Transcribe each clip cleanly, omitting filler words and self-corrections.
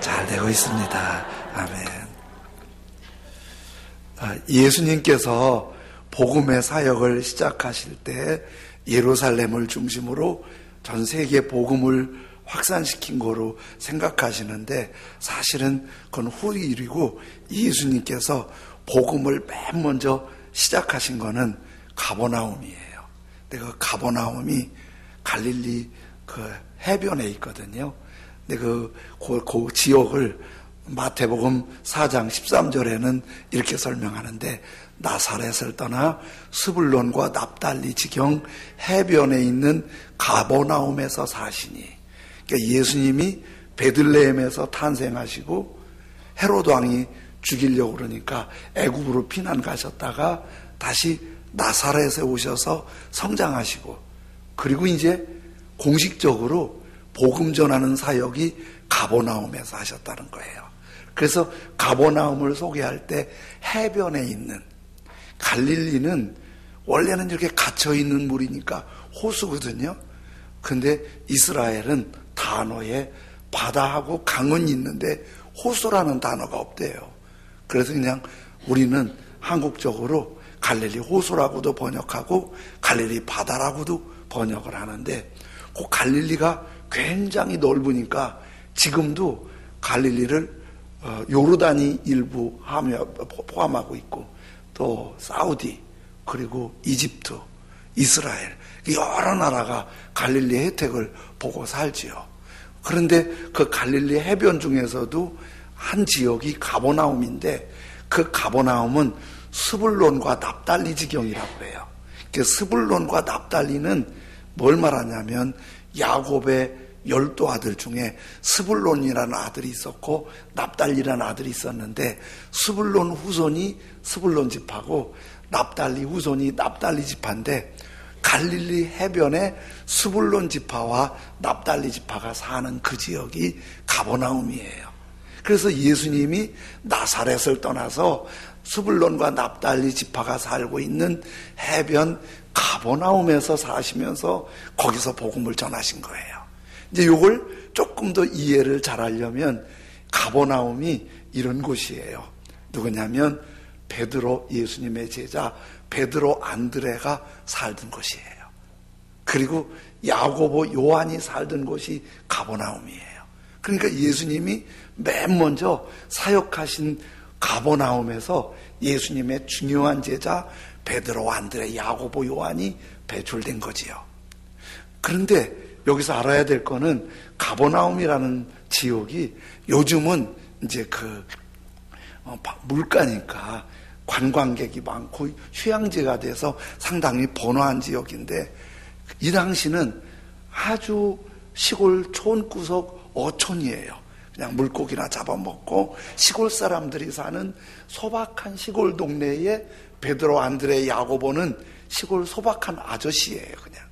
잘 되고 있습니다. 아멘. 예수님께서 복음의 사역을 시작하실 때 예루살렘을 중심으로 전 세계 복음을 확산시킨 거로 생각하시는데 사실은 그건 후일이고 예수님께서 복음을 맨 먼저 시작하신 거는 가버나움이에요. 근데 그 가버나움이 갈릴리 그 해변에 있거든요. 근데 그 지역을 마태복음 4장 13절에는 이렇게 설명하는데 나사렛을 떠나 스불론과 납달리 지경 해변에 있는 가버나움에서 사시니, 그러니까 예수님이 베들레헴에서 탄생하시고 헤로드 왕이 죽이려고 그러니까 애굽으로 피난 가셨다가 다시 나사렛에 오셔서 성장하시고, 그리고 이제 공식적으로 복음 전하는 사역이 가버나움에서 하셨다는 거예요. 그래서 가버나움을 소개할 때 해변에 있는, 갈릴리는 원래는 이렇게 갇혀있는 물이니까 호수거든요. 근데 이스라엘은 단어에 바다하고 강은 있는데 호수라는 단어가 없대요. 그래서 그냥 우리는 한국적으로 갈릴리 호수라고도 번역하고 갈릴리 바다라고도 번역을 하는데, 그 갈릴리가 굉장히 넓으니까 지금도 갈릴리를 요르단이 일부 포함하고 있고, 또 사우디, 그리고 이집트, 이스라엘, 여러 나라가 갈릴리 혜택을 보고 살지요. 그런데 그 갈릴리 해변 중에서도 한 지역이 가버나움인데, 그 가버나움은 스불론과 납달리 지경이라고 해요. 그 스불론과 납달리는 뭘 말하냐면 야곱의 12 아들 중에 스불론이라는 아들이 있었고 납달리라는 아들이 있었는데, 스불론 후손이 스불론 지파고 납달리 후손이 납달리 지파인데, 갈릴리 해변에 스불론 지파와 납달리 지파가 사는 그 지역이 가버나움이에요. 그래서 예수님이 나사렛을 떠나서 스불론과 납달리 지파가 살고 있는 해변 가버나움에서 사시면서 거기서 복음을 전하신 거예요. 이제 이걸 조금 더 이해를 잘하려면 가버나움이 이런 곳이에요. 누구냐면 베드로, 예수님의 제자 베드로 안드레가 살던 곳이에요. 그리고 야고보, 요한이 살던 곳이 가버나움이에요. 그러니까 예수님이 맨 먼저 사역하신 가버나움에서 예수님의 중요한 제자 베드로, 안드레, 야고보, 요한이 배출된 거지요. 그런데 여기서 알아야 될 거는 가버나움이라는 지역이 요즘은 이제 물가니까 관광객이 많고 휴양지가 돼서 상당히 번화한 지역인데, 이 당시는 아주 시골 촌구석 어촌이에요. 그냥 물고기나 잡아먹고 시골 사람들이 사는 소박한 시골 동네에 베드로, 안드레, 야고보는 시골 소박한 아저씨예요, 그냥.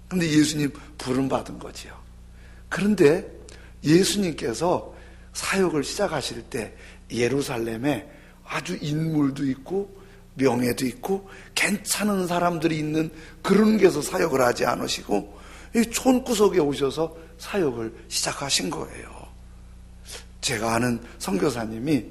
근데 예수님 부름받은 거지요. 그런데 예수님께서 사역을 시작하실 때 예루살렘에 아주 인물도 있고 명예도 있고 괜찮은 사람들이 있는 그런 데서 사역을 하지 않으시고 이 촌구석에 오셔서 사역을 시작하신 거예요. 제가 아는 선교사님이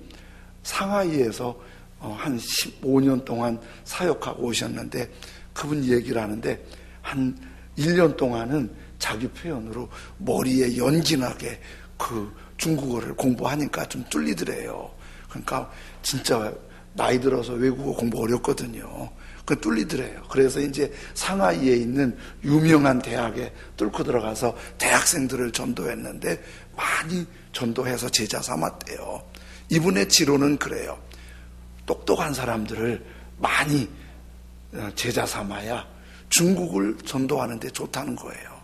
상하이에서 한 15년 동안 사역하고 오셨는데, 그분 얘기를 하는데 한 1년 동안은 자기 표현으로 머리에 연기나게 그 중국어를 공부하니까 좀 뚫리더래요. 그러니까 진짜 나이 들어서 외국어 공부 어렵거든요. 그 뚫리더래요. 그래서 이제 상하이에 있는 유명한 대학에 뚫고 들어가서 대학생들을 전도했는데 많이 전도해서 제자 삼았대요. 이분의 지론은 그래요. 똑똑한 사람들을 많이 제자 삼아야 중국을 전도하는 데 좋다는 거예요.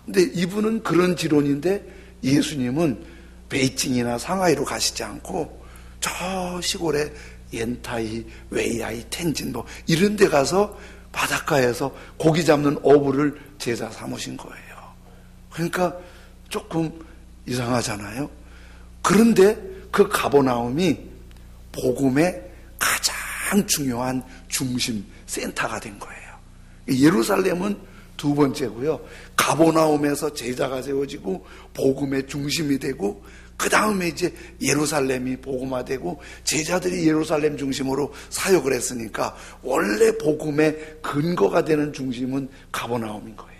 근데 이분은 그런 지론인데 예수님은 베이징이나 상하이로 가시지 않고 저 시골에 옌타이, 웨이아이, 텐진 이런 데 가서 바닷가에서 고기 잡는 어부를 제자 삼으신 거예요. 그러니까 조금 이상하잖아요. 그런데 그 가버나움이 복음의 가장 중요한 중심 센터가 된 거예요. 예루살렘은 두 번째고요. 가버나움에서 제자가 세워지고 복음의 중심이 되고, 그 다음에 이제 예루살렘이 복음화되고 제자들이 예루살렘 중심으로 사역을 했으니까 원래 복음의 근거가 되는 중심은 가버나움인 거예요.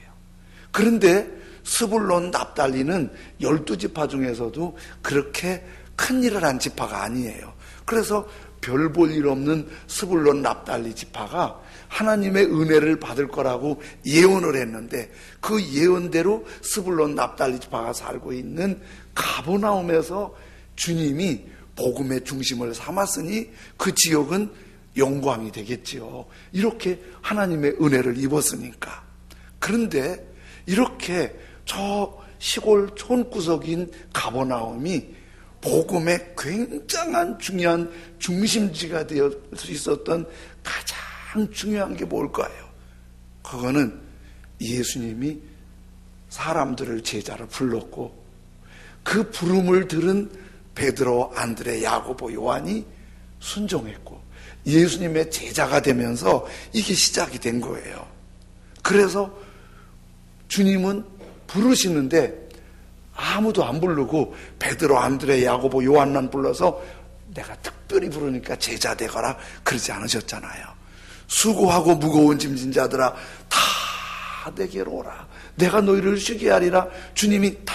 그런데 스불론 납달리는 12지파 중에서도 그렇게 큰 일을 한 지파가 아니에요. 그래서 별 볼 일 없는 스불론 납달리 지파가 하나님의 은혜를 받을 거라고 예언을 했는데 그 예언대로 스불론 납달리 지파가 살고 있는 가버나움에서 주님이 복음의 중심을 삼았으니 그 지역은 영광이 되겠지요. 이렇게 하나님의 은혜를 입었으니까. 그런데 이렇게 저 시골 촌구석인 가버나움이 복음의 굉장한 중요한 중심지가 되어 있었던 가장 중요한 게 뭘까요? 그거는 예수님이 사람들을 제자로 불렀고 그 부름을 들은 베드로, 안드레, 야고보, 요한이 순종했고 예수님의 제자가 되면서 이게 시작이 된 거예요. 그래서 주님은 부르시는데 아무도 안 부르고 베드로, 안드레, 야고보, 요한만 불러서 내가 특별히 부르니까 제자 되거라 그러지 않으셨잖아요. 수고하고 무거운 짐진 자들아 다 내게로 오라. 내가 너희를 쉬게 하리라. 주님이 다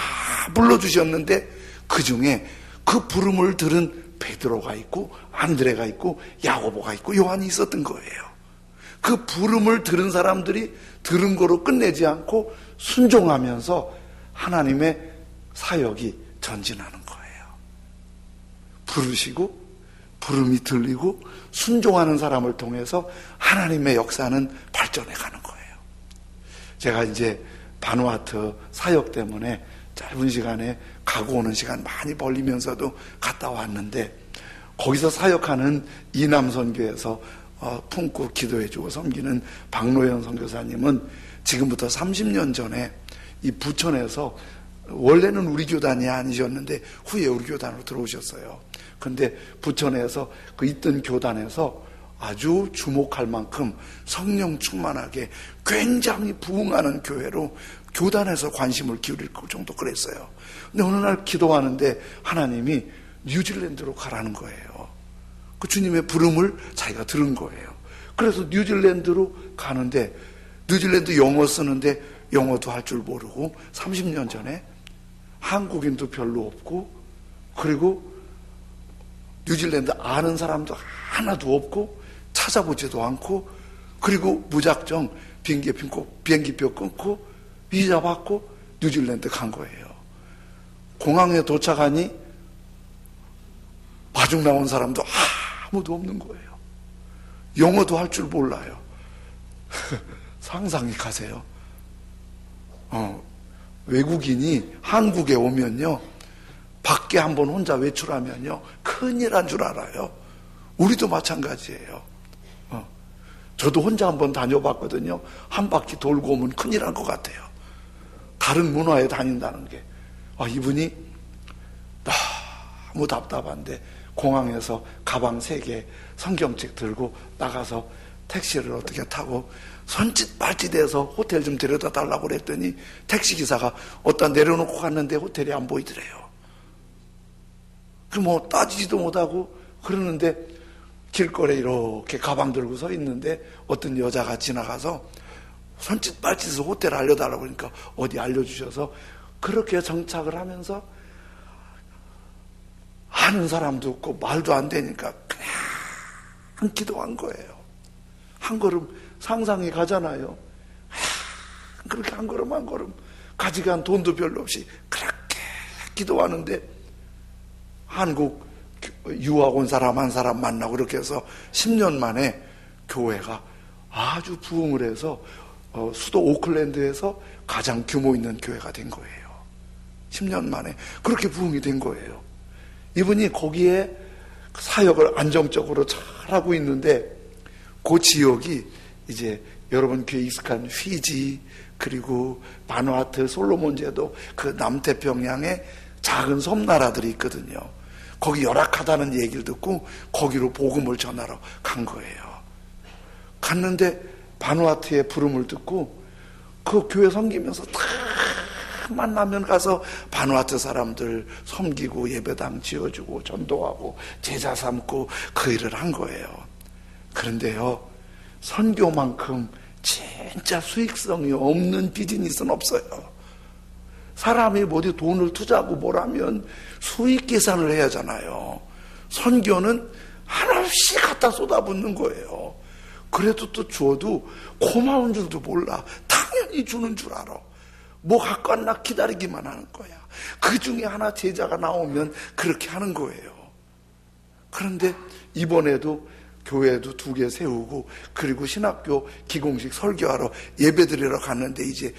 불러주셨는데 그 중에 그 부름을 들은 베드로가 있고 안드레가 있고 야고보가 있고 요한이 있었던 거예요. 그 부름을 들은 사람들이 들은 거로 끝내지 않고 순종하면서 하나님의 사역이 전진하는 거예요. 부르시고 부름이 들리고 순종하는 사람을 통해서 하나님의 역사는 발전해 가는 거예요. 제가 이제 바누아투 사역 때문에 짧은 시간에 가고 오는 시간 많이 벌리면서도 갔다 왔는데 거기서 사역하는 이남선교에서 품고 기도해주고 섬기는 박노현 선교사님은 지금부터 30년 전에 이 부천에서 원래는 우리 교단이 아니셨는데 후에 우리 교단으로 들어오셨어요. 근데 부천에서 그 있던 교단에서 아주 주목할 만큼 성령 충만하게 굉장히 부흥하는 교회로 교단에서 관심을 기울일 정도 그랬어요. 근데 어느 날 기도하는데 하나님이 뉴질랜드로 가라는 거예요. 그 주님의 부름을 자기가 들은 거예요. 그래서 뉴질랜드로 가는데 뉴질랜드 영어 쓰는데 영어도 할 줄 모르고 30년 전에 한국인도 별로 없고 그리고 뉴질랜드 아는 사람도 하나도 없고 찾아보지도 않고 그리고 무작정 비행기표 끊고 비자 받고 뉴질랜드 간 거예요. 공항에 도착하니 마중 나온 사람도 아무도 없는 거예요. 영어도 할 줄 몰라요. 상상이 가세요. 외국인이 한국에 오면요 밖에 한번 혼자 외출하면요 큰일 난 줄 알아요. 우리도 마찬가지예요. 저도 혼자 한번 다녀봤거든요. 한 바퀴 돌고 오면 큰일 난 것 같아요. 다른 문화에 다닌다는 게. 이분이 너무 답답한데 공항에서 가방 3개 성경책 들고 나가서 택시를 어떻게 타고 손짓발짓해서 호텔 좀 데려다 달라고 그랬더니 택시기사가 어디다 내려놓고 갔는데 호텔이 안 보이더래요. 뭐 따지지도 못하고 그러는데 길거리에 이렇게 가방 들고 서 있는데 어떤 여자가 지나가서 손짓발짓해서 호텔 알려달라고 그러니까 어디 알려주셔서 그렇게 정착을 하면서 아는 사람도 없고 말도 안 되니까 그냥 기도한 거예요. 한 걸음 상상이 가잖아요. 그렇게 한 걸음 한 걸음 가져간 돈도 별로 없이 그렇게 기도하는데 한국 유학 온 사람 한 사람 만나고 그렇게 해서 10년 만에 교회가 아주 부흥을 해서 수도 오클랜드에서 가장 규모 있는 교회가 된 거예요. 10년 만에 그렇게 부흥이 된 거예요. 이분이 거기에 사역을 안정적으로 잘하고 있는데 그 지역이 이제 여러분 귀에 익숙한 피지 그리고 바누아투, 솔로몬 제도 그 남태평양에 작은 섬나라들이 있거든요. 거기 열악하다는 얘기를 듣고 거기로 복음을 전하러 간 거예요. 갔는데 바누아투의 부름을 듣고 그 교회 섬기면서 다 연락만 나면 가서 바누아투 사람들 섬기고 예배당 지어주고 전도하고 제자 삼고 그 일을 한 거예요. 그런데요, 선교만큼 진짜 수익성이 없는 비즈니스는 없어요. 사람이 어디 돈을 투자하고 뭘 하면 수익 계산을 해야 하잖아요. 선교는 하나씩 갖다 쏟아붓는 거예요. 그래도 또 줘도 고마운 줄도 몰라. 당연히 주는 줄 알아. 뭐 갖고 왔나 기다리기만 하는 거야. 그 중에 하나 제자가 나오면 그렇게 하는 거예요. 그런데 이번에도 교회도 2개 세우고, 그리고 신학교 기공식 설교하러 예배드리러 갔는데, 이제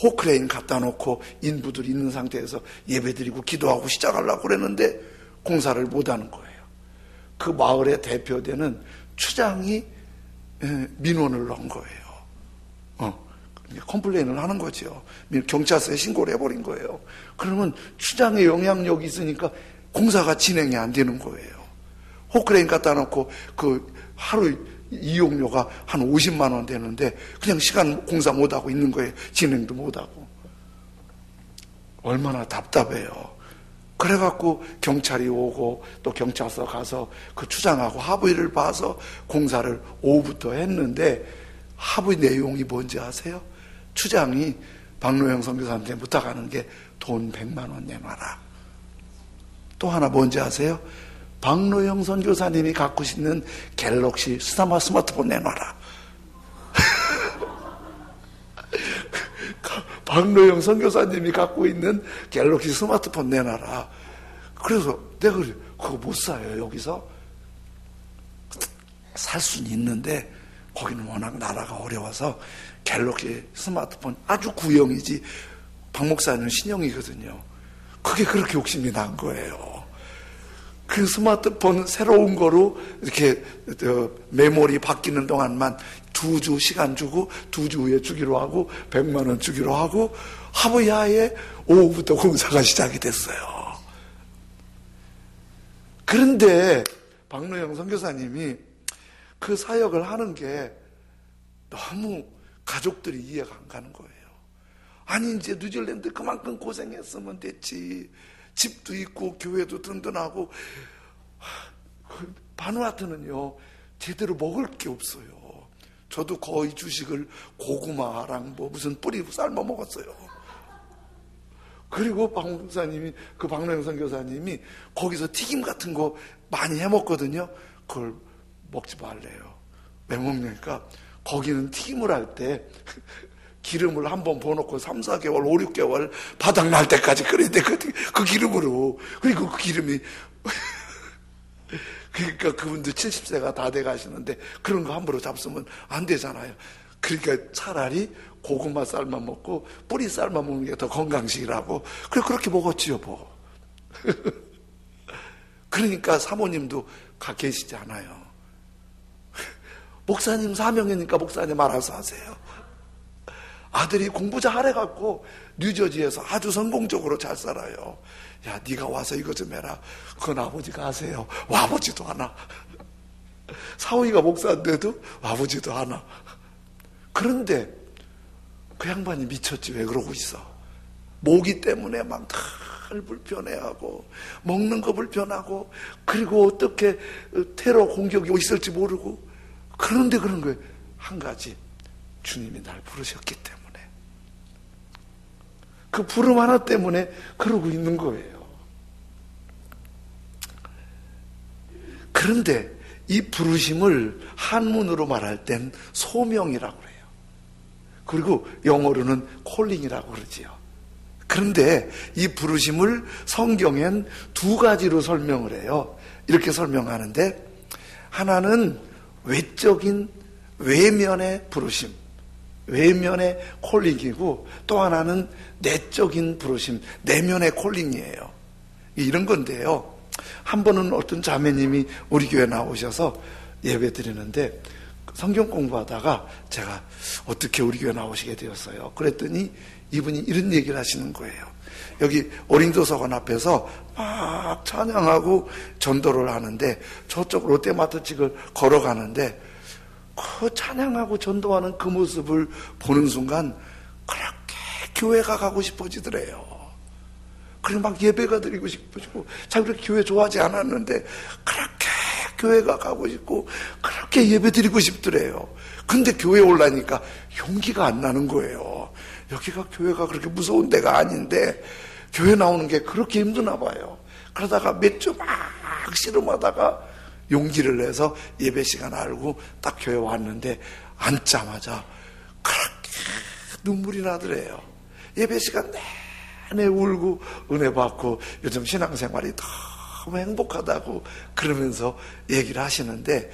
호크레인 갖다 놓고 인부들 있는 상태에서 예배드리고 기도하고 시작하려고 그랬는데 공사를 못하는 거예요. 그 마을의 대표되는 추장이 민원을 넣은 거예요. 컴플레인을 하는 거죠. 경찰서에 신고를 해버린 거예요. 그러면 추장의 영향력이 있으니까 공사가 진행이 안 되는 거예요. 호크레인 갖다 놓고 그 하루 이용료가 한 50만 원 되는데 그냥 시간 공사 못하고 있는 거예요. 진행도 못하고. 얼마나 답답해요. 그래갖고 경찰이 오고 또 경찰서 가서 그 추장하고 합의를 봐서 공사를 오후부터 했는데, 합의 내용이 뭔지 아세요? 추장이 박노영 선교사한테 부탁하는 게 돈 100만 원 내놔라. 또 하나 뭔지 아세요? 박노영 선교사님이 갖고 있는 갤럭시 스마트폰 내놔라. 박노영 선교사님이 갖고 있는 갤럭시 스마트폰 내놔라. 그래서 내가 그거 못 사요. 여기서 살 수는 있는데 거기는 워낙 나라가 어려워서 갤럭시 스마트폰 아주 구형이지 박 목사님은 신형이거든요. 그게 그렇게 욕심이 난 거예요. 그 스마트폰 새로운 거로 이렇게 메모리 바뀌는 동안만 2주 시간 주고 2주 후에 주기로 하고 100만 원 주기로 하고 합의하에 오후부터 공사가 시작이 됐어요. 그런데 박노영 선교사님이 그 사역을 하는 게 너무 가족들이 이해가 안 가는 거예요. 아니 이제 뉴질랜드 그만큼 고생했으면 됐지. 집도 있고 교회도 든든하고. 바누아투는요 제대로 먹을 게 없어요. 저도 거의 주식을 고구마랑 뭐 무슨 뿌리 삶아 먹었어요. 그리고 박 목사님이, 그 박노영 선교사님이 거기서 튀김 같은 거 많이 해 먹거든요. 그걸 먹지 말래요. 왜 먹냐니까 거기는 튀김을 할 때 기름을 한번 부어놓고 3, 4개월, 5, 6개월 바닥 날 때까지 끓이는데 그 기름으로, 그리고 그 기름이 그러니까 그분도 70세가 다 돼 가시는데 그런 거 함부로 잡수면 안 되잖아요. 그러니까 차라리 고구마 삶아 먹고 뿌리 삶아 먹는 게 더 건강식이라고. 그래 그렇게 먹었지요 뭐. 그러니까 사모님도 가 계시지 않아요. 목사님 사명이니까 목사님 알아서 하세요. 아들이 공부 잘해갖고 뉴저지에서 아주 성공적으로 잘 살아요. 야, 네가 와서 이거 좀 해라. 그건 아버지가 하세요. 와보지도 않아. 사위가 목사인데도 와보지도 않아. 그런데 그 양반이 미쳤지. 왜 그러고 있어? 모기 때문에 막 늘 불편해하고 먹는 거 불편하고, 그리고 어떻게 테러 공격이 있을지 모르고. 그런데 그런 거예요. 한 가지, 주님이 날 부르셨기 때문에. 그 부름 하나 때문에 그러고 있는 거예요. 그런데 이 부르심을 한문으로 말할 땐 소명이라고 그래요. 그리고 영어로는 콜링이라고 그러지요. 그런데 이 부르심을 성경엔 2가지로 설명을 해요. 이렇게 설명하는데, 하나는 외적인 외면의 부르심, 외면의 콜링이고, 또 하나는 내적인 부르심, 내면의 콜링이에요. 이런 건데요, 한 번은 어떤 자매님이 우리 교회 나오셔서 예배 드리는데 성경 공부하다가 제가 어떻게 우리 교회 나오시게 되었어요. 그랬더니 이분이 이런 얘기를 하시는 거예요. 여기 어린도서관 앞에서 막 찬양하고 전도를 하는데, 저쪽 롯데마트직을 걸어가는데 그 찬양하고 전도하는 그 모습을 보는 순간 그렇게 교회가 가고 싶어지더래요. 그리고 막 예배가 드리고 싶어지고, 자기가 교회 좋아하지 않았는데 그렇게 교회가 가고 싶고 그렇게 예배 드리고 싶더래요. 근데 교회에 올라니까 용기가 안 나는 거예요. 여기가 교회가 그렇게 무서운 데가 아닌데 교회 나오는 게 그렇게 힘드나 봐요. 그러다가 몇 주 막 씨름하다가 용기를 내서 예배 시간 알고 딱 교회 왔는데 앉자마자 그렇게 눈물이 나더래요. 예배 시간 내내 울고 은혜 받고 요즘 신앙생활이 너무 행복하다고 그러면서 얘기를 하시는데,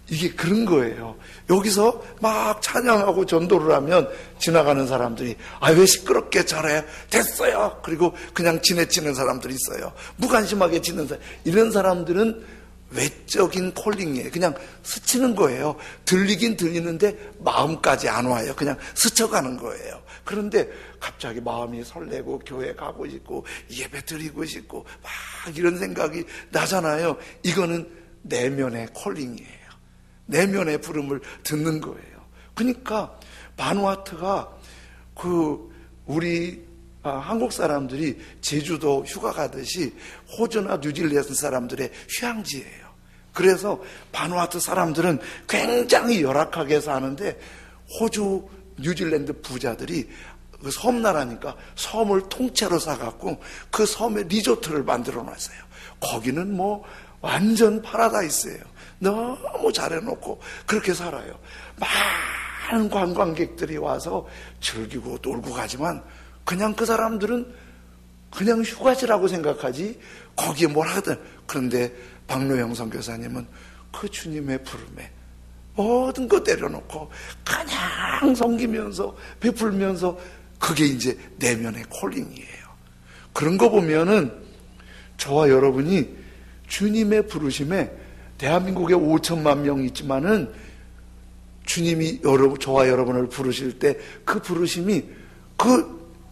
이게 그런 거예요. 여기서 막 찬양하고 전도를 하면 지나가는 사람들이 왜 시끄럽게 잘해? 됐어요. 그리고 그냥 지내치는 사람들이 있어요. 무관심하게 지는 사람. 이런 사람들은 외적인 콜링이에요. 그냥 스치는 거예요. 들리긴 들리는데 마음까지 안 와요. 그냥 스쳐가는 거예요. 그런데 갑자기 마음이 설레고 교회 가고 싶고 예배 드리고 싶고 막 이런 생각이 나잖아요. 이거는 내면의 콜링이에요. 내면의 부름을 듣는 거예요. 그러니까 바누아투가 우리 한국 사람들이 제주도 휴가 가듯이 호주나 뉴질랜드 사람들의 휴양지예요. 그래서 바누아투 사람들은 굉장히 열악하게 사는데 호주, 뉴질랜드 부자들이 그 섬나라니까 섬을 통째로 사갖고 그 섬에 리조트를 만들어 놨어요. 거기는 뭐 완전 파라다이스예요. 너무 잘해놓고 그렇게 살아요. 많은 관광객들이 와서 즐기고 놀고 가지만 그냥 그 사람들은 그냥 휴가지라고 생각하지 거기에 뭘 하든. 그런데 박노영 선교사님은 그 주님의 부름에 모든 거 내려놓고 그냥 섬기면서 베풀면서 그게 이제 내면의 콜링이에요. 그런 거 보면은 저와 여러분이 주님의 부르심에 대한민국에 5천만 명 있지만은 주님이 저와 여러분을 부르실 때 그 부르심이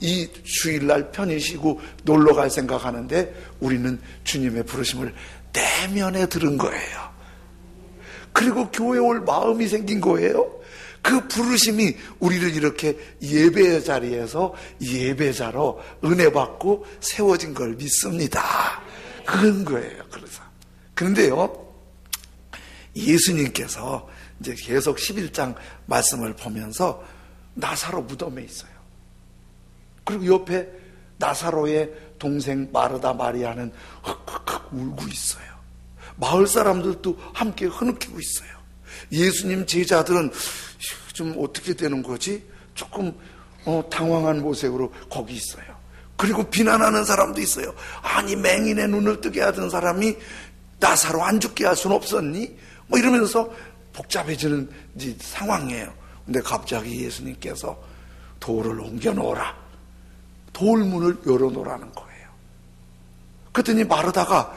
이 주일날 편히 쉬고 놀러 갈 생각하는데 우리는 주님의 부르심을 내면에 들은 거예요. 그리고 교회에 올 마음이 생긴 거예요. 그 부르심이 우리를 이렇게 예배의 자리에서 예배자로 은혜 받고 세워진 걸 믿습니다. 그런 거예요. 그래서 그런데요, 예수님께서 이제 계속 11장 말씀을 보면서 나사로 무덤에 있어요. 그리고 옆에 나사로의 동생 마르다 마리아는 흑흑흑 울고 있어요. 마을 사람들도 함께 흐느끼고 있어요. 예수님 제자들은 좀 어떻게 되는 거지? 조금 당황한 모습으로 거기 있어요. 그리고 비난하는 사람도 있어요. 아니, 맹인의 눈을 뜨게 하던 사람이 나사로 안 죽게 할 수는 없었니? 뭐 이러면서 복잡해지는 상황이에요. 근데 갑자기 예수님께서 돌을 옮겨 놓으라, 돌문을 열어놓으라는 거예요. 그랬더니 마르다가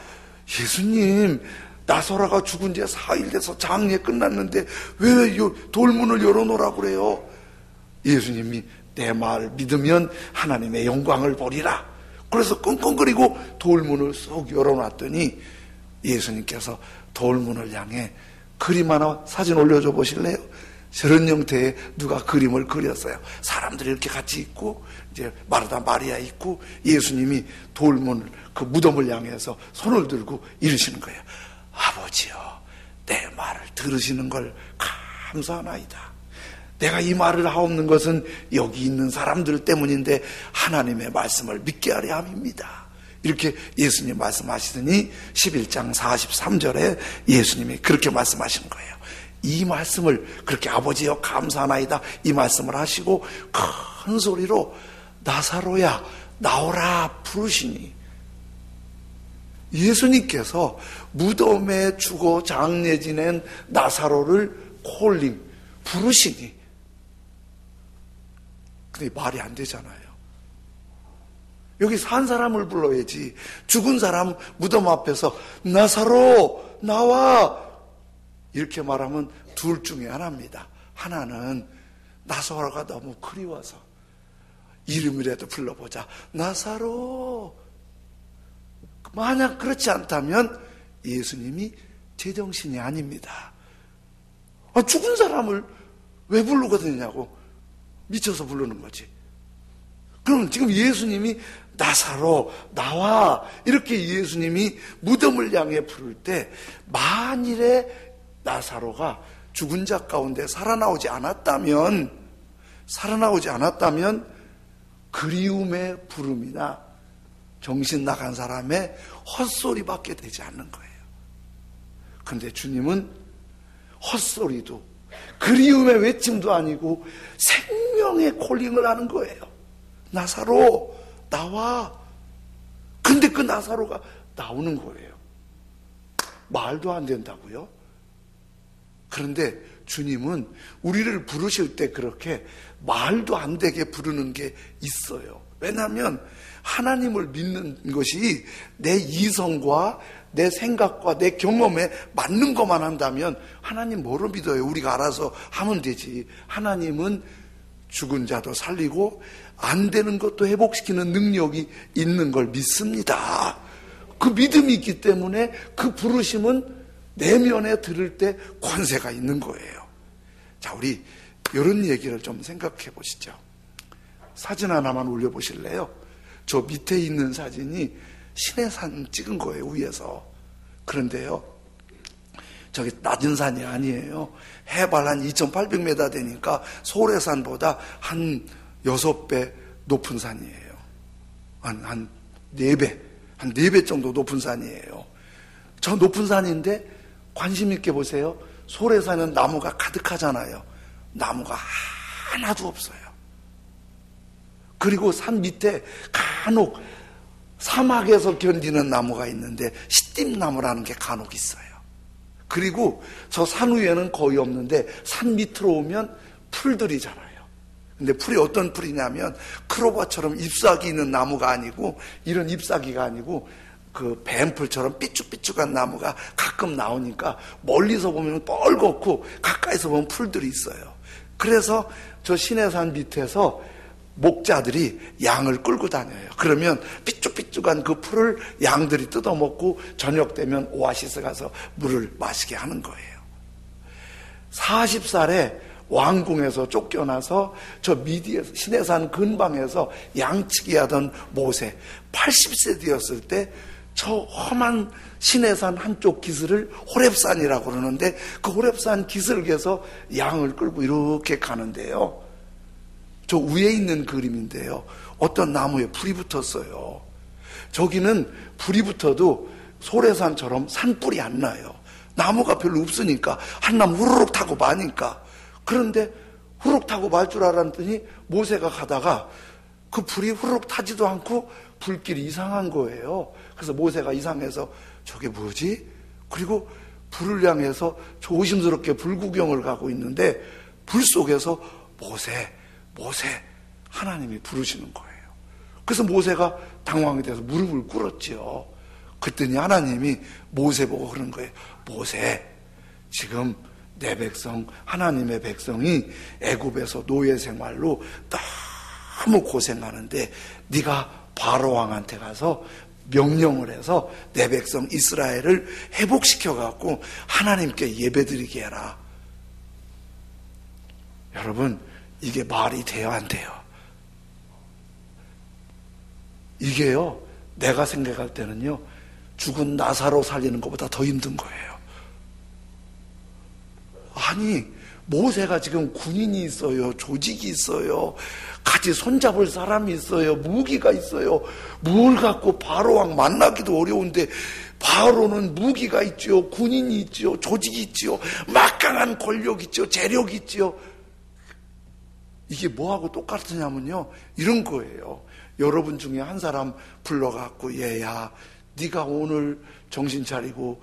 예수님, 나사로가 죽은 지 4일 돼서 장례 끝났는데 왜 돌문을 열어놓으라고 그래요? 예수님이 내 말 믿으면 하나님의 영광을 보리라. 그래서 끙끙거리고 돌문을 쏙 열어놨더니 예수님께서 돌문을 향해 그림 하나 사진 올려줘 보실래요? 저런 형태의 누가 그림을 그렸어요. 사람들이 이렇게 같이 있고 이제 마르다 마리아 있고 예수님이 돌문을 그 무덤을 향해서 손을 들고 이러시는 거예요. 아버지요, 내 말을 들으시는 걸 감사하나이다. 내가 이 말을 하옵는 것은 여기 있는 사람들 때문인데 하나님의 말씀을 믿게 하려 함입니다. 이렇게 예수님 말씀하시더니 11장 43절에 예수님이 그렇게 말씀하시는 거예요. 이 말씀을 그렇게 아버지여 감사하나이다 이 말씀을 하시고 큰 소리로 나사로야 나오라 부르시니, 예수님께서 무덤에 죽어 장례 지낸 나사로를 콜링 부르시니, 근데 말이 안 되잖아요. 여기 산 사람을 불러야지. 죽은 사람 무덤 앞에서 나사로 나와 이렇게 말하면 둘 중에 하나입니다. 하나는 나사로가 너무 그리워서 이름이라도 불러보자, 나사로. 만약 그렇지 않다면 예수님이 제정신이 아닙니다. 죽은 사람을 왜 부르거든요? 미쳐서 부르는 거지. 그럼 지금 예수님이 나사로 나와 이렇게 예수님이 무덤을 향해 부를 때 만일에 나사로가 죽은 자 가운데 살아나오지 않았다면 그리움의 부름이나 정신 나간 사람의 헛소리밖에 되지 않는 거예요. 그런데 주님은 헛소리도 그리움의 외침도 아니고 생명의 콜링을 하는 거예요. 나사로 나와. 근데 그 나사로가 나오는 거예요. 말도 안 된다고요? 그런데 주님은 우리를 부르실 때 그렇게 말도 안 되게 부르는 게 있어요. 왜냐하면 하나님을 믿는 것이 내 이성과 내 생각과 내 경험에 맞는 것만 한다면 하나님 뭐로 믿어요? 우리가 알아서 하면 되지. 하나님은 죽은 자도 살리고 안 되는 것도 회복시키는 능력이 있는 걸 믿습니다. 그 믿음이 있기 때문에 그 부르심은 내면에 들을 때 권세가 있는 거예요. 자, 우리 이런 얘기를 좀 생각해 보시죠. 사진 하나만 올려보실래요? 저 밑에 있는 사진이 시내산 찍은 거예요, 위에서. 그런데요, 저기 낮은 산이 아니에요. 해발 한 2,800m 되니까 소래산보다 한 6배 높은 산이에요. 한 4배, 한 4배 정도 높은 산이에요. 저 높은 산인데 관심 있게 보세요. 소래산은 나무가 가득하잖아요. 나무가 하나도 없어요. 그리고 산 밑에 간혹 사막에서 견디는 나무가 있는데 시띠나무라는 게 간혹 있어요. 그리고 저 산 위에는 거의 없는데 산 밑으로 오면 풀들이 자라요. 근데 풀이 어떤 풀이냐면 크로바처럼 잎사귀 있는 나무가 아니고, 이런 잎사귀가 아니고 그 뱀풀처럼 삐쭉삐쭉한 나무가 가끔 나오니까 멀리서 보면 뻘겋고 가까이서 보면 풀들이 있어요. 그래서 저 시내산 밑에서 목자들이 양을 끌고 다녀요. 그러면 삐쭉삐쭉한 그 풀을 양들이 뜯어먹고 저녁 되면 오아시스 가서 물을 마시게 하는 거예요. 40살에 왕궁에서 쫓겨나서 저 미디에서 시내산 근방에서 양치기 하던 모세, 80세 되었을 때 저 험한 시내산 한쪽 기슭을 호렙산이라고 그러는데 그 호렙산 기슭에서 양을 끌고 이렇게 가는데요, 저 위에 있는 그림인데요, 어떤 나무에 불이 붙었어요. 저기는 불이 붙어도 소래산처럼 산불이 안 나요. 나무가 별로 없으니까 한 나무 후루룩 타고 마니까. 그런데 후루룩 타고 말 줄 알았더니 모세가 가다가 그 불이 후루룩 타지도 않고 불길이 이상한 거예요. 그래서 모세가 이상해서 저게 뭐지? 그리고 불을 향해서 조심스럽게 불구경을 가고 있는데 불 속에서 모세 하나님이 부르시는 거예요. 그래서 모세가 당황이 돼서 무릎을 꿇었지요. 그랬더니 하나님이 모세 보고 그러는 거예요. 모세, 지금 내 백성, 하나님의 백성이 애굽에서 노예 생활로 너무 고생하는데 네가 바로 왕한테 가서 명령을 해서 내 백성 이스라엘을 회복시켜갖고 하나님께 예배드리게 해라. 여러분, 이게 말이 돼요, 안 돼요? 이게요, 내가 생각할 때는요, 죽은 나사로 살리는 것보다 더 힘든 거예요. 아니, 모세가 지금 군인이 있어요, 조직이 있어요, 같이 손잡을 사람이 있어요, 무기가 있어요. 뭘 갖고 바로왕 만나기도 어려운데 바로는 무기가 있지요, 군인이 있지요, 조직이 있지요, 막강한 권력이 있지요, 재력이 있지요. 이게 뭐하고 똑같으냐면요, 이런 거예요. 여러분 중에 한 사람 불러갖고, 얘야, 네가 오늘 정신 차리고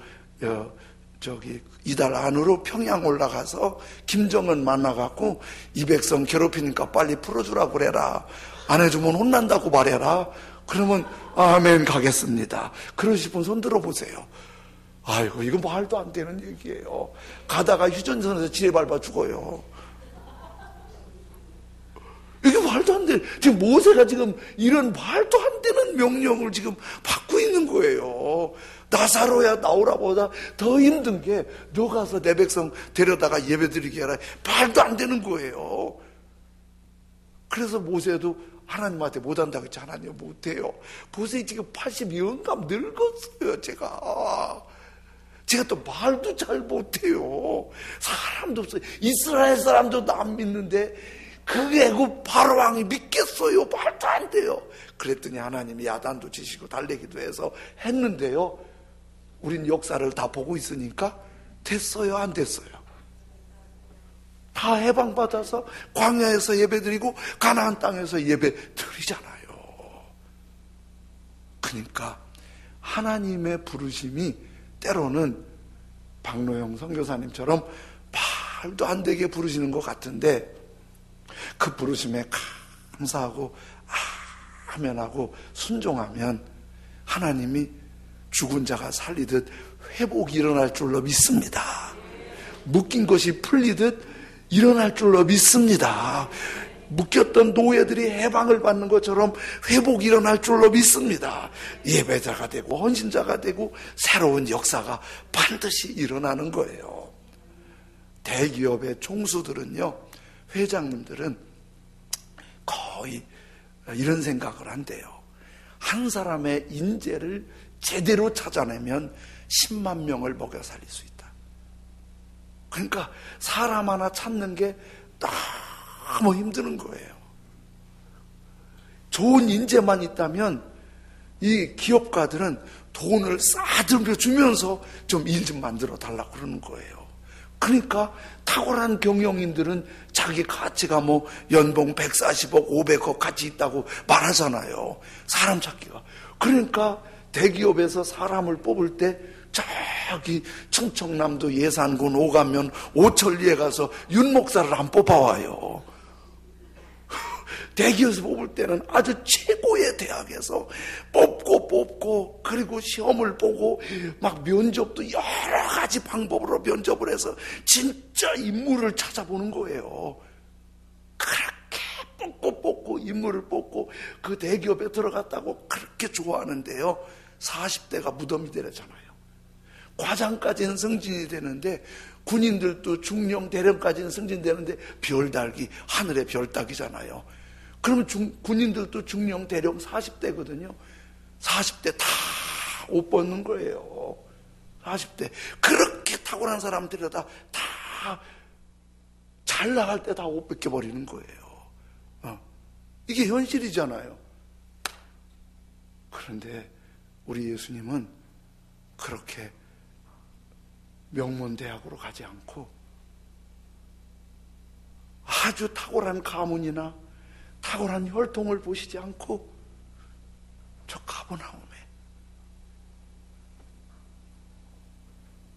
이달 안으로 평양 올라가서 김정은 만나갖고 이 백성 괴롭히니까 빨리 풀어주라고 그래라. 안 해주면 혼난다고 말해라. 그러면 아멘 가겠습니다. 그러실 분 손 들어보세요. 아이고, 이거 말도 안 되는 얘기예요. 가다가 휴전선에서 지뢰 밟아 죽어요. 이게 말도 안 돼. 지금 모세가 지금 이런 말도 안 되는 명령을 지금 받고 있는 거예요. 나사로야 나오라보다 더 힘든 게 너 가서 내 백성 데려다가 예배드리게 해라. 말도 안 되는 거예요. 그래서 모세도 하나님한테 못한다고 했지. 하나님 못해요. 보세요, 지금 82인감 늙었어요. 제가 또 말도 잘 못해요. 사람도 없어요. 이스라엘 사람도 안 믿는데 그 애굽 바로왕이 믿겠어요? 말도 안 돼요. 그랬더니 하나님이 야단도 치시고 달래기도 해서 했는데요, 우린 역사를 다 보고 있으니까 됐어요, 안 됐어요? 다 해방받아서 광야에서 예배드리고 가나안 땅에서 예배드리잖아요. 그러니까 하나님의 부르심이 때로는 박노영 선교사님처럼 말도 안 되게 부르시는 것 같은데, 그 부르심에 감사하고 아멘하고 순종하면 하나님이 죽은 자가 살리듯 회복이 일어날 줄로 믿습니다. 묶인 것이 풀리듯 일어날 줄로 믿습니다. 묶였던 노예들이 해방을 받는 것처럼 회복이 일어날 줄로 믿습니다. 예배자가 되고 헌신자가 되고 새로운 역사가 반드시 일어나는 거예요. 대기업의 총수들은요, 회장님들은 거의 이런 생각을 한대요. 한 사람의 인재를 제대로 찾아내면 10만 명을 먹여 살릴 수 있다. 그러니까 사람 하나 찾는 게 너무 힘드는 거예요. 좋은 인재만 있다면 이 기업가들은 돈을 싸들며 주면서 좀 일 좀 만들어 달라고 그러는 거예요. 그러니까 탁월한 경영인들은 자기 가치가 뭐 연봉 140억, 500억 가치 있다고 말하잖아요. 사람 찾기가. 그러니까 대기업에서 사람을 뽑을 때 저기 청청남도 예산군 오가면 오천리에 가서 윤 목사를 안 뽑아와요. 대기업에서 뽑을 때는 아주 최고의 대학에서 뽑고 그리고 시험을 보고 막 면접도 여러 가지 방법으로 면접을 해서 진짜 인물을 찾아보는 거예요. 그렇게 뽑고 인물을 뽑고 그 대기업에 들어갔다고 그렇게 좋아하는데요, 40대가 무덤이 되잖아요. 과장까지는 승진이 되는데 군인들도 중령 대령까지는 승진되는데 별달기, 하늘의 별따기잖아요. 그러면 군인들도 중령 대령 40대거든요. 40대 다 옷 벗는 거예요. 40대. 그렇게 탁월한 사람 들여다 다 잘 나갈 때 다 옷 벗겨버리는 거예요. 이게 현실이잖아요. 그런데 우리 예수님은 그렇게 명문대학으로 가지 않고 아주 탁월한 가문이나 탁월한 혈통을 보시지 않고 저 가버나움에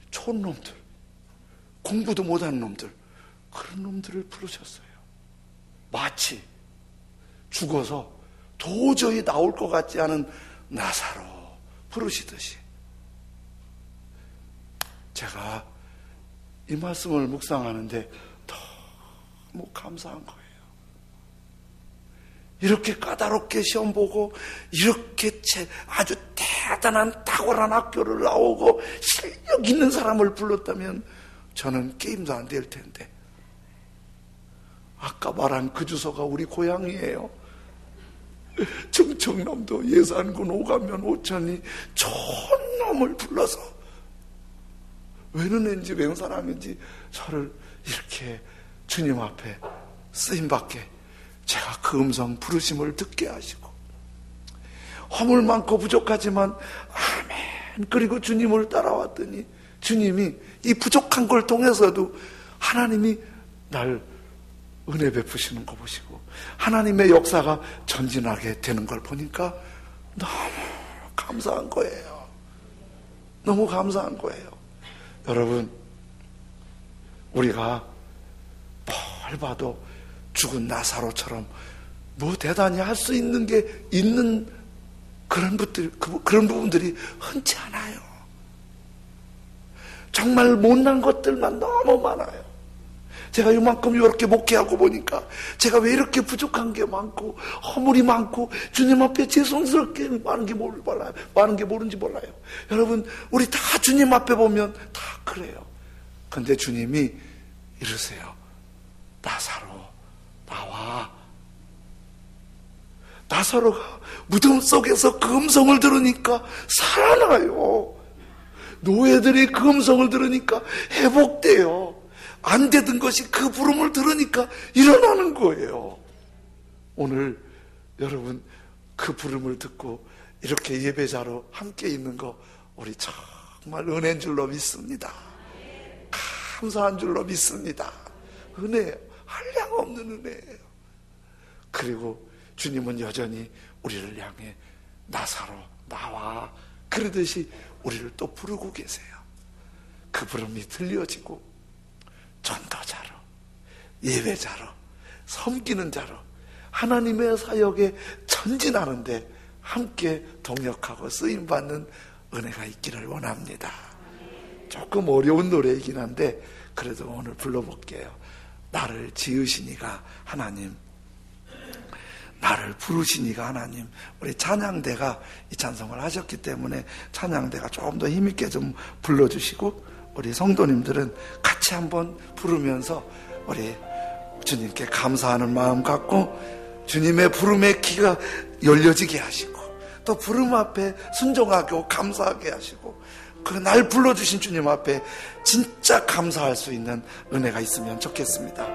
촌놈들, 공부도 못한 놈들, 그런 놈들을 부르셨어요. 마치 죽어서 도저히 나올 것 같지 않은 나사로 부르시듯이. 제가 이 말씀을 묵상하는데 너무 감사한 거예요. 이렇게 까다롭게 시험 보고 이렇게 아주 대단한 탁월한 학교를 나오고 실력 있는 사람을 불렀다면 저는 게임도 안 될 텐데, 아까 말한 그 주소가 우리 고향이에요. 청청남도 예산군 오가면 오천이 좋은 놈을 불러서 왜는 애인지 외운 사람인지 저를 이렇게 주님 앞에 쓰임받게 제가 그 음성 부르심을 듣게 하시고, 허물 많고 부족하지만 아멘 그리고 주님을 따라왔더니 주님이 이 부족한 걸 통해서도 하나님이 날 은혜 베푸시는 거 보시고 하나님의 역사가 전진하게 되는 걸 보니까 너무 감사한 거예요. 너무 감사한 거예요. 여러분, 우리가 뭘 봐도 죽은 나사로처럼 뭐 대단히 할 수 있는 게 있는 그런 부분들이 흔치 않아요. 정말 못난 것들만 너무 많아요. 제가 이만큼 이렇게 목회하고 보니까 제가 왜 이렇게 부족한 게 많고 허물이 많고 주님 앞에 죄송스럽게 많은 게 모르는지 몰라요. 여러분, 우리 다 주님 앞에 보면 다 그래요. 근데 주님이 이러세요. 나사로 나와. 나사로가 무덤 속에서 그 음성을 들으니까 살아나요. 노예들이 그 음성을 들으니까 회복돼요. 안 되던 것이 그 부름을 들으니까 일어나는 거예요. 오늘 여러분 그 부름을 듣고 이렇게 예배자로 함께 있는 거 우리 정말 은혜인 줄로 믿습니다. 감사한 줄로 믿습니다. 은혜예요. 한량 없는 은혜예요. 그리고 주님은 여전히 우리를 향해 나사로 나와 그러듯이 우리를 또 부르고 계세요. 그 부름이 들려지고 전도자로, 예배자로, 섬기는 자로 하나님의 사역에 전진하는데 함께 동역하고 쓰임받는 은혜가 있기를 원합니다. 조금 어려운 노래이긴 한데 그래도 오늘 불러볼게요. 나를 지으시니가 하나님, 나를 부르시니가 하나님. 우리 찬양대가 이 찬송을 하셨기 때문에 찬양대가 조금 더 힘있게 좀 불러주시고 우리 성도님들은 같이 한번 부르면서 우리 주님께 감사하는 마음 갖고 주님의 부름의 귀가 열려지게 하시고 또 부름 앞에 순종하고 감사하게 하시고 그 날 불러주신 주님 앞에 진짜 감사할 수 있는 은혜가 있으면 좋겠습니다.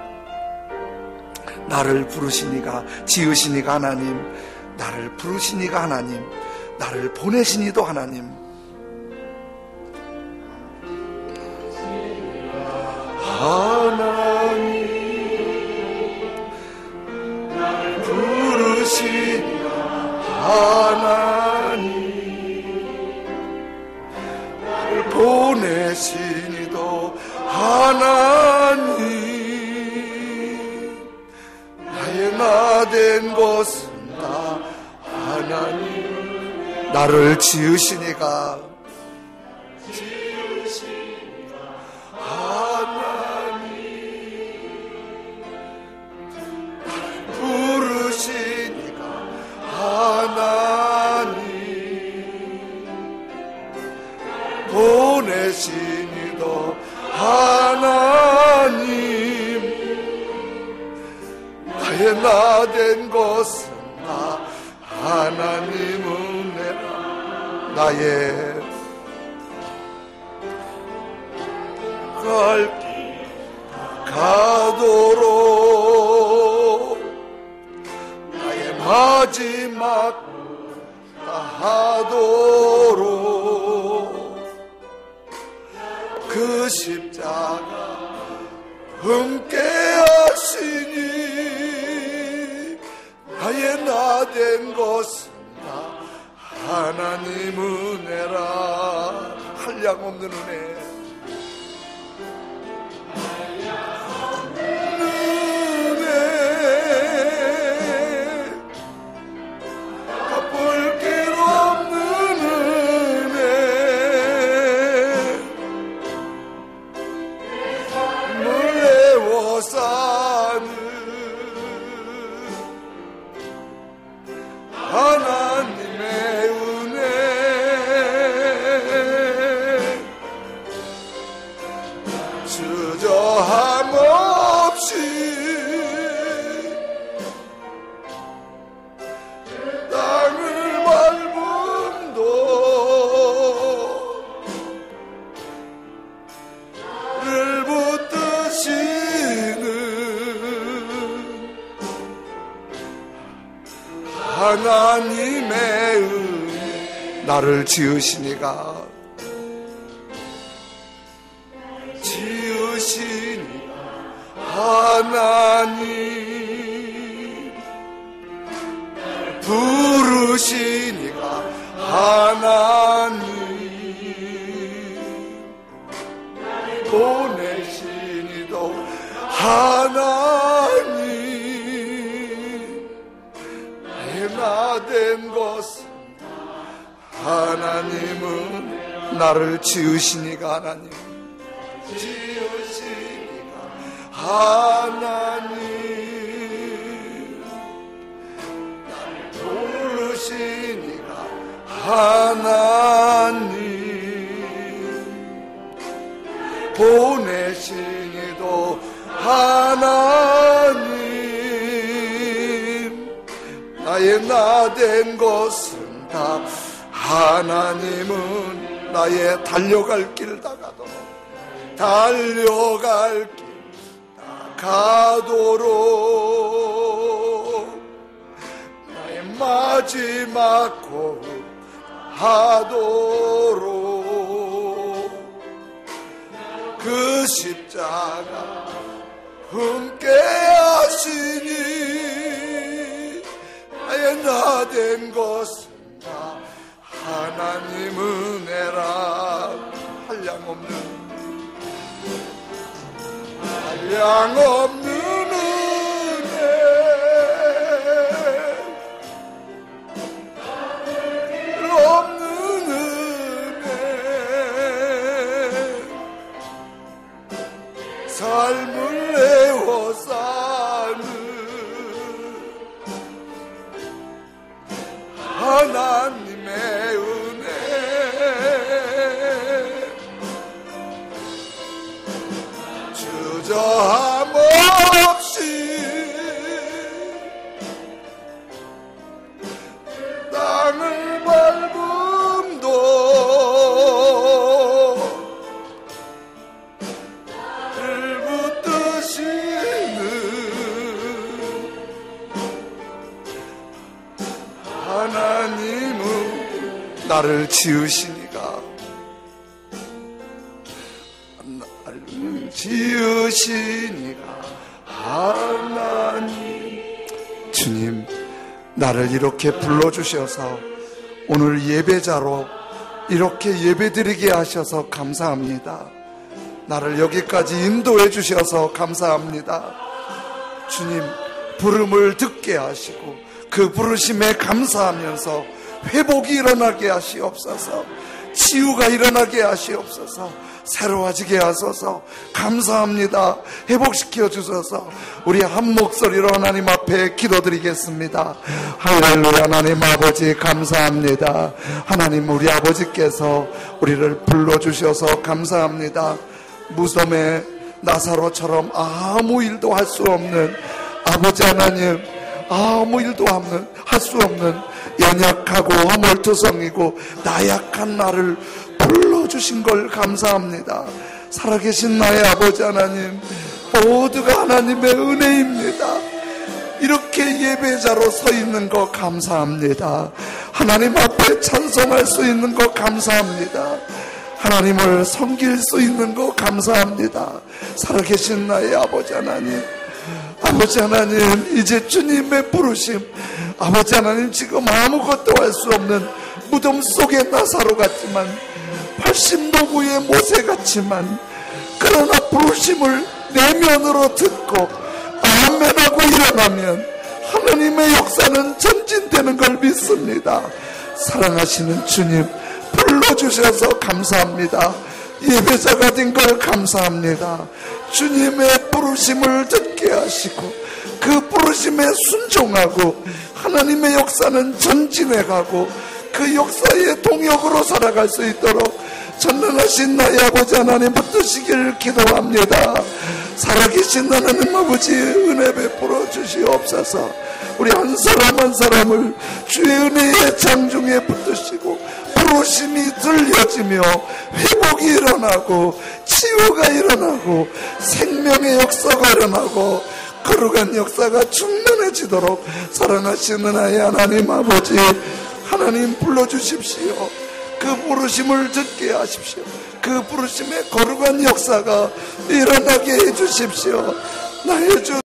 나를 부르시니가 지으시니가 하나님, 나를 부르시니가 하나님, 나를 보내시니도 하나님. 하나님 나를 부르시니가 하나님, 나를 보내시니도 하나님. 나 된 것은 다 하나님. 나를 지으시니가 하나님, 나를 부르시니가 하나님, 보내시니도 하나님. 나 된 것은 다 하나님 은혜라. 나의 갈 길 가도록 나의 마지막 다하도록 그 십자가 함께 하시니 나의 나 된 것은 다 하나님 은혜라. 한량 없는 은혜. 갚을 길 없는 은혜. 물레워 사는 하나님의 은혜. 주저함 없이 땅을 밟음도 를 붙드시는 하나님의 은혜. 나를 지으시니가 지으시니가 하나님, 부르시니가 하나님, 보내시니도 하나님. 나 된 것은 하나님은 나를 지으시니가 하나님, 지으시니가 하나님, 나를 부르시니가 하나님, 보내시니도 하나님. 나의 나의 나 된 것은 다 하나님은 나의 달려갈 길 다 가도록 달려갈 길 다 가도록 나의 마지막 고흡 하도록 그 십자가 함께 하시니 나의 나 된 것은 다 하나님 은혜라. 한량없는 은혜 없는 은혜 삶을 내어 사는 하나님의 은혜 주저함 없이 땅을 밟음도 을 붙드시는 하나님은 나를 지으시니가 나를 지으시니가 하나님. 주님, 나를 이렇게 불러주셔서 오늘 예배자로 이렇게 예배드리게 하셔서 감사합니다. 나를 여기까지 인도해 주셔서 감사합니다. 주님, 부름을 듣게 하시고 그 부르심에 감사하면서 회복이 일어나게 하시옵소서. 치유가 일어나게 하시옵소서. 새로워지게 하소서. 감사합니다. 회복시켜 주셔서 우리 한 목소리로 하나님 앞에 기도드리겠습니다. 할렐루야. 하나님 아버지 감사합니다. 하나님, 우리 아버지께서 우리를 불러주셔서 감사합니다. 무덤에 나사로처럼 아무 일도 할 수 없는 아버지 하나님, 아무 일도 할 수 없는 연약하고 허물투성이고 나약한 나를 불러주신 걸 감사합니다. 살아계신 나의 아버지 하나님, 모두가 하나님의 은혜입니다. 이렇게 예배자로 서 있는 거 감사합니다. 하나님 앞에 찬송할 수 있는 거 감사합니다. 하나님을 섬길 수 있는 거 감사합니다. 살아계신 나의 아버지 하나님, 아버지 하나님, 이제 주님의 부르심, 아버지 하나님, 지금 아무것도 할 수 없는 무덤 속의 나사로 같지만, 80노구의 모세 같지만, 그러나 부르심을 내면으로 듣고 아멘하고 일어나면 하나님의 역사는 전진되는 걸 믿습니다. 사랑하시는 주님, 불러주셔서 감사합니다. 예배자가 된 걸 감사합니다. 주님의 부르심을 듣게 하시고 그 부르심에 순종하고 하나님의 역사는 전진해가고 그 역사의 동역으로 살아갈 수 있도록 전능하신 나의 아버지 하나님 붙드시길 기도합니다. 살아계신 하나님 아버지 은혜 베풀어 주시옵소서. 우리 한 사람 한 사람을 주의 은혜의 장중에 붙드시고 부르심이 들려지며 회복이 일어나고 치유가 일어나고 생명의 역사가 일어나고 거룩한 역사가 충만해지도록 사랑하시는 나의 하나님 아버지 하나님 불러주십시오. 그 부르심을 듣게 하십시오. 그 부르심의 거룩한 역사가 일어나게 해주십시오. 나의 주